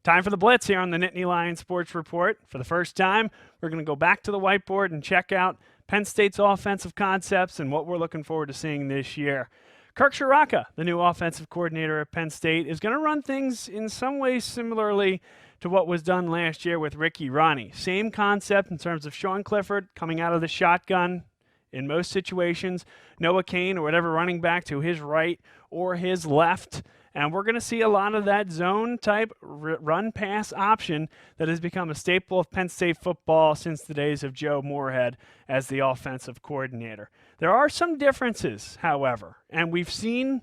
Time for the Blitz here on the Nittany Lions Sports Report. For the first time, we're going to go back to the whiteboard and check out Penn State's offensive concepts and what we're looking forward to seeing this year. Kirk Ciarrocca, the new offensive coordinator at Penn State, is going to run things in some ways similarly to what was done last year with Ricky Ronnie. Same concept in terms of Sean Clifford coming out of the shotgun in most situations, Noah Cain or whatever running back to his right or his left. And we're going to see a lot of that zone-type run-pass option that has become a staple of Penn State football since the days of Joe Moorhead as the offensive coordinator. There are some differences, however, and we've seen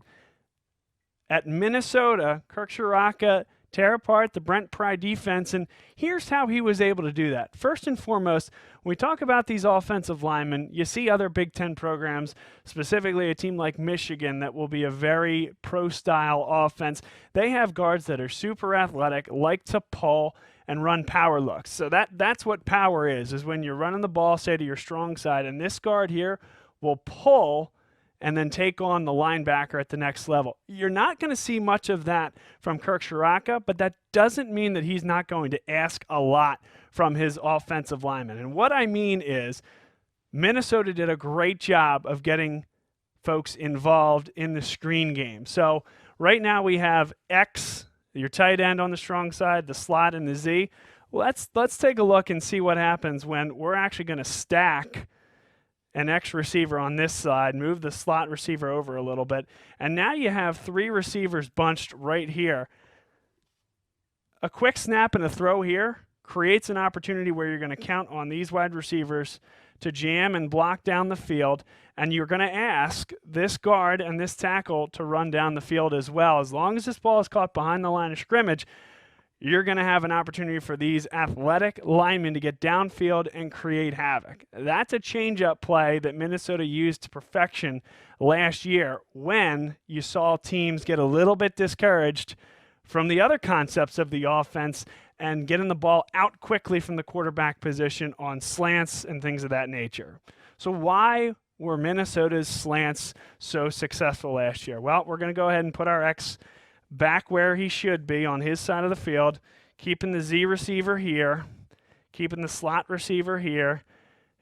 at Minnesota, Kirk Ciarrocca tear apart the Brent Pry defense, and here's how he was able to do that. First and foremost, when we talk about these offensive linemen, you see other Big Ten programs, specifically a team like Michigan that will be a very pro-style offense. They have guards that are super athletic, like to pull and run power looks. So that's what power is when you're running the ball, say, to your strong side, and this guard here will pull and then take on the linebacker at the next level. You're not going to see much of that from Kirk Ciarrocca, but that doesn't mean that he's not going to ask a lot from his offensive linemen. And what I mean is Minnesota did a great job of getting folks involved in the screen game. So right now we have X, your tight end on the strong side, the slot, and the Z. Let's take a look and see what happens when we're actually going to stack an X receiver on this side, move the slot receiver over a little bit, and now you have three receivers bunched right here. A quick snap and a throw here creates an opportunity where you're going to count on these wide receivers to jam and block down the field, and you're going to ask this guard and this tackle to run down the field as well. As long as this ball is caught behind the line of scrimmage, you're going to have an opportunity for these athletic linemen to get downfield and create havoc. That's a change-up play that Minnesota used to perfection last year when you saw teams get a little bit discouraged from the other concepts of the offense and getting the ball out quickly from the quarterback position on slants and things of that nature. So why were Minnesota's slants so successful last year? Well, we're going to go ahead and put our X back where he should be on his side of the field, keeping the Z receiver here, keeping the slot receiver here,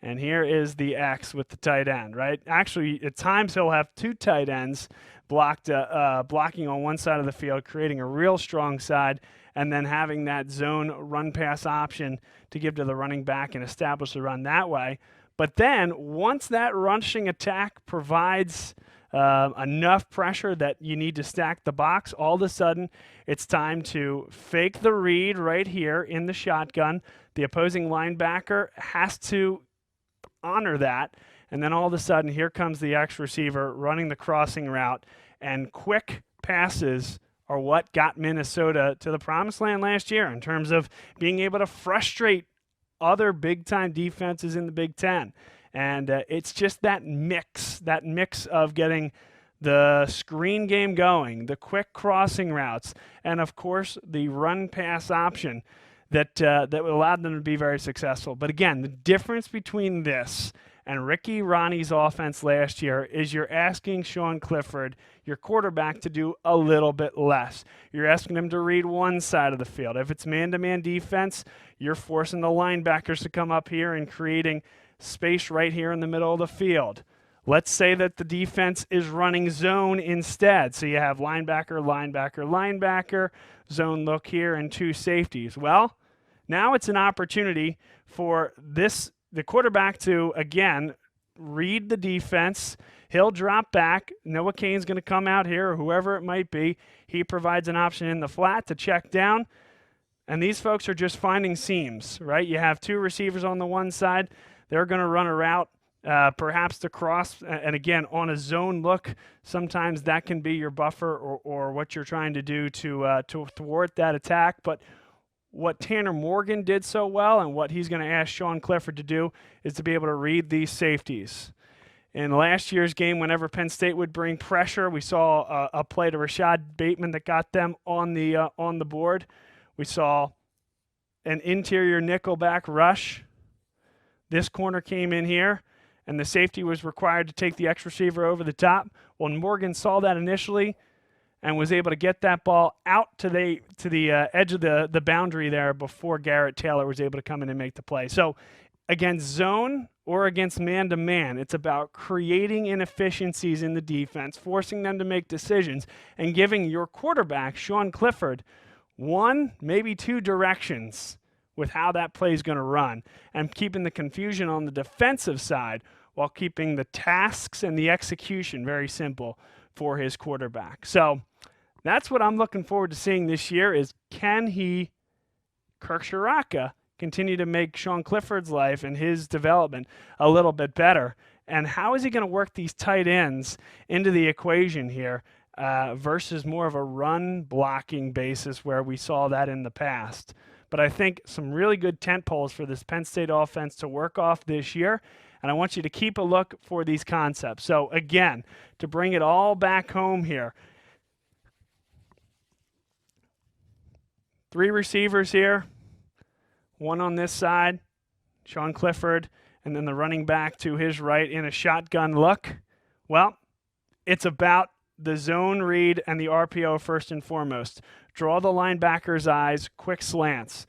and here is the X with the tight end, right? Actually, at times he'll have two tight ends blocking on one side of the field, creating a real strong side, and then having that zone run-pass option to give to the running back and establish the run that way. But then once that rushing attack provides enough pressure that you need to stack the box, all of a sudden it's time to fake the read right here in the shotgun. The opposing linebacker has to honor that, and then all of a sudden here comes the X receiver running the crossing route, and quick passes are what got Minnesota to the promised land last year in terms of being able to frustrate other big-time defenses in the Big Ten. And it's just that mix of getting the screen game going, the quick crossing routes, and, of course, the run-pass option that allowed them to be very successful. But, again, the difference between this and Ricky Ronnie's offense last year is you're asking Sean Clifford, your quarterback, to do a little bit less. You're asking him to read one side of the field. If it's man-to-man defense, you're forcing the linebackers to come up here and creating space right here in the middle of the field. Let's say that the defense is running zone instead. So you have linebacker, linebacker, linebacker, zone look here, and two safeties. Well, now it's an opportunity for the quarterback to, again, read the defense. He'll drop back. Noah Cain's going to come out here, or whoever it might be. He provides an option in the flat to check down. And these folks are just finding seams, right? You have two receivers on the one side. They're going to run a route, perhaps to cross, and again, on a zone look, sometimes that can be your buffer or what you're trying to do to thwart that attack. But what Tanner Morgan did so well and what he's going to ask Sean Clifford to do is to be able to read these safeties. In last year's game, whenever Penn State would bring pressure, we saw a play to Rashad Bateman that got them on the board. We saw an interior nickelback rush. This corner came in here, and the safety was required to take the X receiver over the top. Well, Morgan saw that initially, and was able to get that ball out to the edge of the boundary there before Garrett Taylor was able to come in and make the play. So against zone or against man-to-man, it's about creating inefficiencies in the defense, forcing them to make decisions, and giving your quarterback, Sean Clifford, one, maybe two directions with how that play is going to run, and keeping the confusion on the defensive side while keeping the tasks and the execution very simple for his quarterback. So that's what I'm looking forward to seeing this year is, can he, Kirk Ciarrocca, continue to make Sean Clifford's life and his development a little bit better? And how is he going to work these tight ends into the equation here versus more of a run blocking basis where we saw that in the past? But I think some really good tent poles for this Penn State offense to work off this year. And I want you to keep a look for these concepts. So again, to bring it all back home here, 3 receivers here, 1 on this side, Sean Clifford, and then the running back to his right in a shotgun look. Well, it's about the zone read and the RPO first and foremost. Draw the linebacker's eyes, quick slants.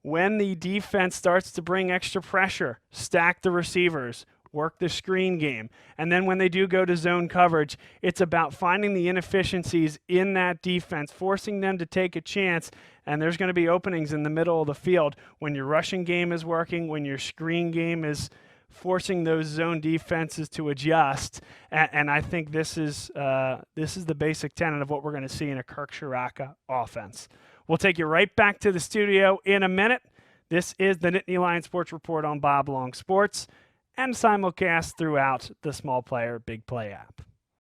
When the defense starts to bring extra pressure, stack the receivers, work the screen game. And then when they do go to zone coverage, it's about finding the inefficiencies in that defense, forcing them to take a chance. And there's going to be openings in the middle of the field when your rushing game is working, when your screen game is forcing those zone defenses to adjust. And I think this is the basic tenet of what we're going to see in a Kirk Ciarrocca offense. We'll take you right back to the studio in a minute. This is the Nittany Lions Sports Report on Bob Long Sports and simulcast throughout the Small Player Big Play app.